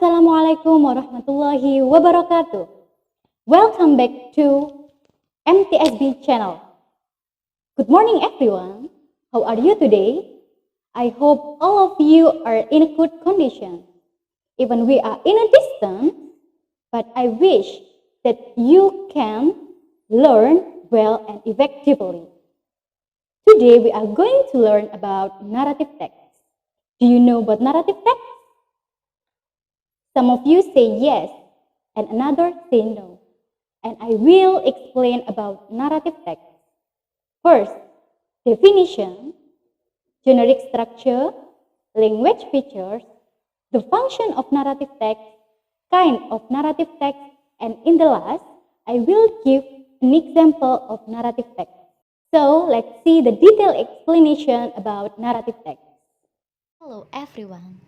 Assalamualaikum warahmatullahi wabarakatuh. Welcome back to MTsB Channel. Good morning everyone. How are you today? I hope all of you are in a good condition. Even we are in a distance, but I wish that you can learn well and effectively. Today we are going to learn about narrative text. Do you know about narrative text? Some of you say yes, and another say no. And I will explain about narrative text. First, definition, generic structure, language features, the function of narrative text, kind of narrative text, and in the last, I will give an example of narrative text. So, let's see the detailed explanation about narrative text. Hello everyone.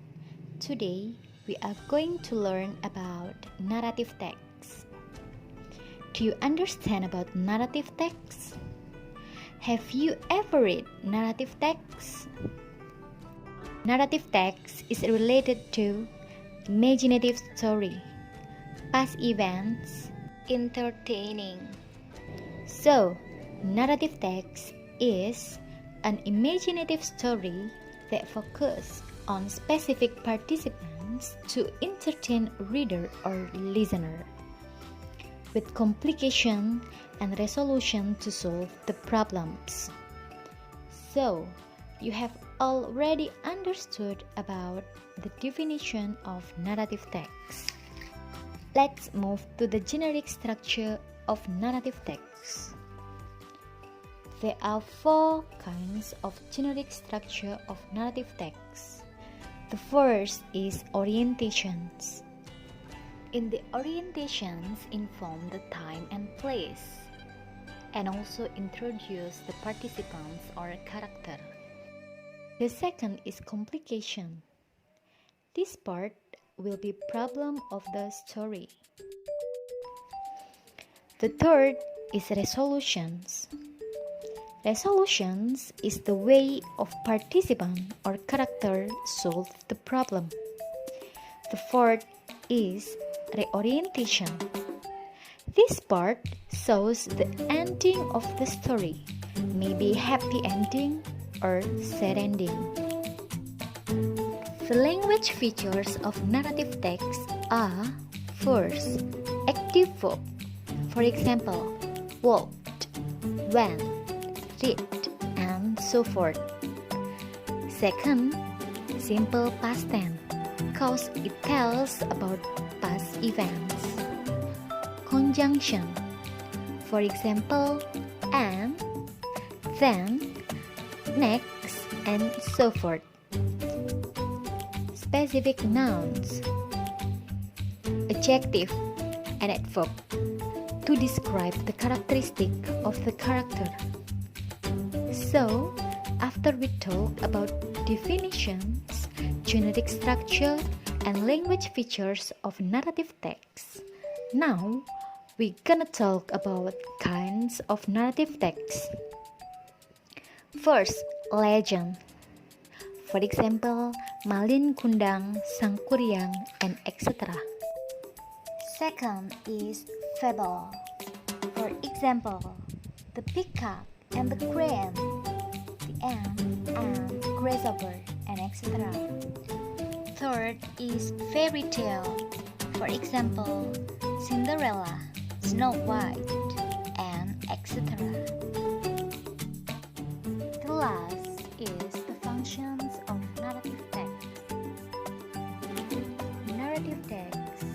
Today, we are going to learn about narrative text. Do you understand about narrative text? Have you ever read narrative text? Narrative text is related to imaginative story, past events, entertaining. So, narrative text is an imaginative story that focuses on specific participants to entertain reader or listener, with complication and resolution to solve the problems. So, you have already understood about the definition of narrative text. Let's move to the generic structure of narrative text. There are four kinds of generic structure of narrative text. The first is orientations. In the orientations, inform the time and place, and also introduce the participants or character. The second is complication. This part will be problem of the story. The third is resolutions. Resolutions is the way of participant or character solve the problem. The fourth is reorientation. This part shows the ending of the story, maybe happy ending or sad ending. The language features of narrative text are: first, active verb. For example, walked, went, read, and so forth. Second, simple past tense, cause it tells about past events. Conjunction, for example, and, then, next, and so forth. Specific nouns, adjective, and adverb to describe the characteristic of the character. So, after we talk about definitions, generic structure, and language features of narrative text, now we're gonna talk about kinds of narrative text. First, legend. For example, Malin Kundang, Sang Kuryang, and etc. Second is fable. For example, the peacock and the crane, the ant and grasshopper, and etc. Third is fairy tale. For example, Cinderella, Snow White, and etc. The last is the functions of narrative text. Narrative text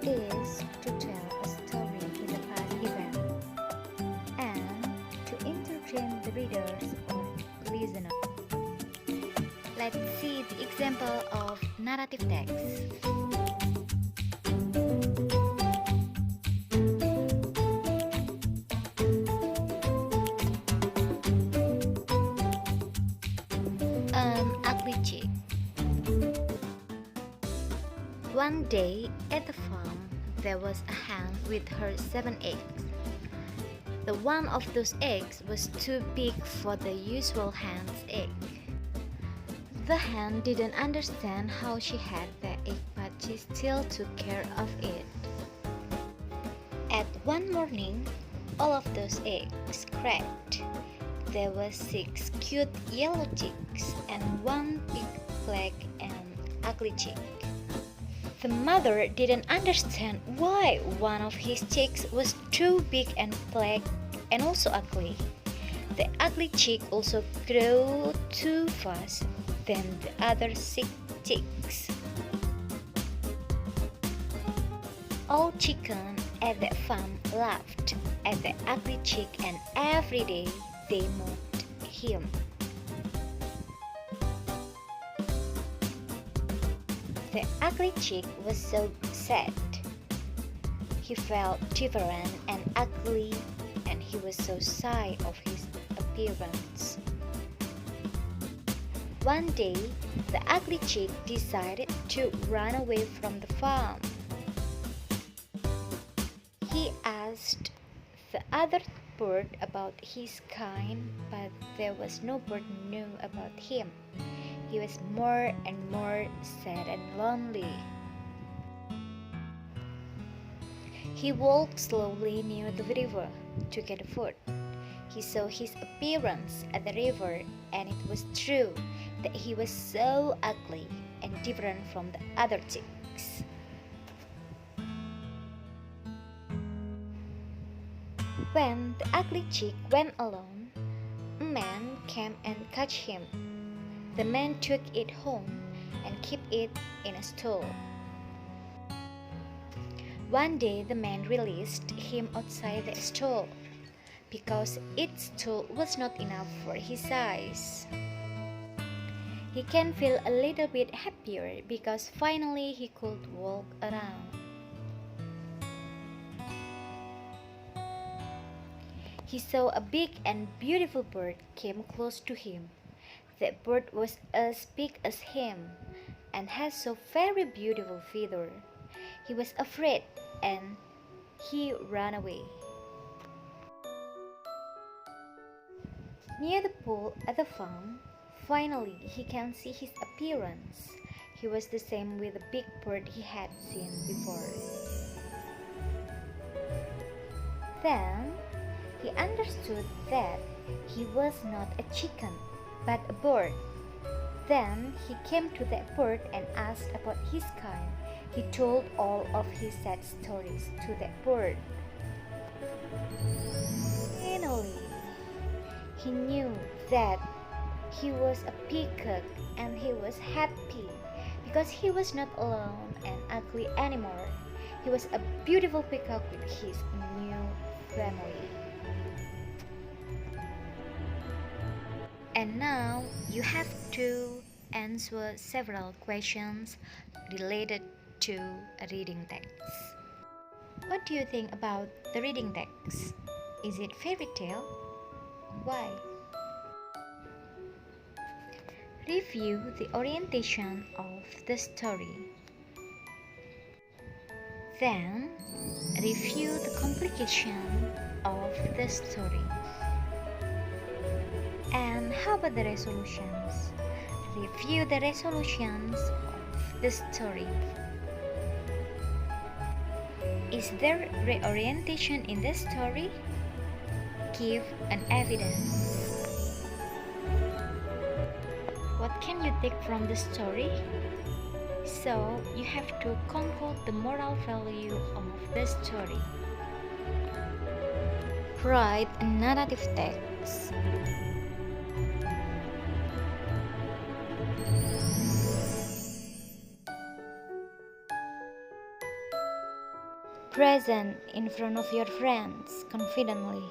is to tell a story with a past event and to entertain the readers or listener. Let's see the example of narrative text. An ugly chick. One day at the farm, there was a hen with her 7 eggs. The one of those eggs was too big for the usual hen's egg. The hen didn't understand how she had the egg, but she still took care of it. At one morning, all of those eggs cracked. There were 6 cute yellow chicks and 1 big black and ugly chick. The mother didn't understand why one of his chicks was too big and black and also ugly. The ugly chick also grew too fast than the other 6 chicks. All chicken at the farm laughed at the ugly chick, and every day they mocked him. The ugly chick was so sad. He felt different and ugly, and he was so shy of his appearance. One day, the ugly chick decided to run away from the farm. He asked the other bird about his kind, but there was no bird knew about him. He was more and more sad and lonely. He walked slowly near the river to get food. He saw his appearance at the river, and it was true that he was so ugly and different from the other chicks. When the ugly chick went alone, a man came and caught him. The man took it home and kept it in a stall. One day the man released him outside the stall because its stall was not enough for his size. He can feel a little bit happier because finally he could walk around. He saw a big and beautiful bird came close to him. The bird was as big as him and had so very beautiful feather. He was afraid and he ran away. Near the pool at the farm, finally he can see his appearance. He was the same with the big bird he had seen before. Then he understood that he was not a chicken, but a bird. Then he came to that bird and asked about his kind. He told all of his sad stories to that bird. Finally, he knew that he was a peacock, and he was happy because he was not alone and ugly anymore. He was a beautiful peacock with his new family. And now you have to answer several questions related to a reading text. What do you think about the reading text? Is it fairy tale? Why? Review the orientation of the story. Then, review the complication of the story. And how about the resolutions? Review the resolutions of the story. Is there reorientation in the story? Give an evidence. What can you take from the story? So, you have to conclude the moral value of the story. Write a narrative text. Present in front of your friends confidently.